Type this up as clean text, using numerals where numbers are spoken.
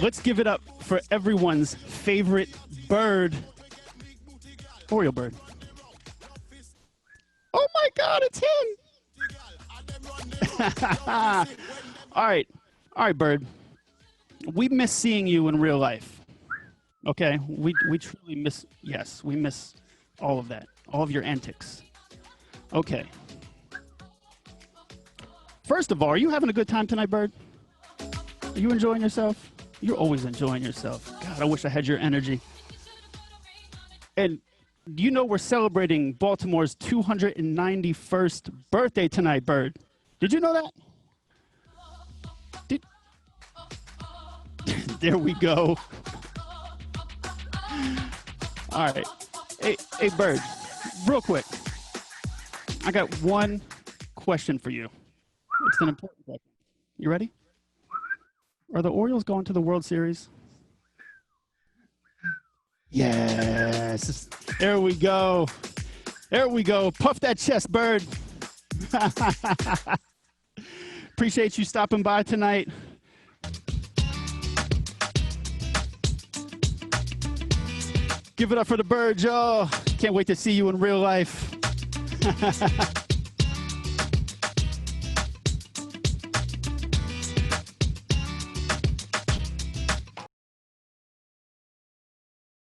Let's give it up for everyone's favorite bird, Oriole bird. Oh my God, it's him! All right, bird. We miss seeing you in real life. Okay, we truly miss. Yes, we miss all of that, all of your antics. Okay. First of all, are you having a good time tonight, bird? Are you enjoying yourself? You're always enjoying yourself. God, I wish I had your energy. And do you know we're celebrating Baltimore's 291st birthday tonight, bird? Did you know that? There we go. All right. Hey, bird, real quick. I got one question for you. It's an important question. You ready? Are the Orioles going to the World Series? Yes. There we go. There we go. Puff that chest, bird. Appreciate you stopping by tonight. Give it up for the bird, y'all. Can't wait to see you in real life.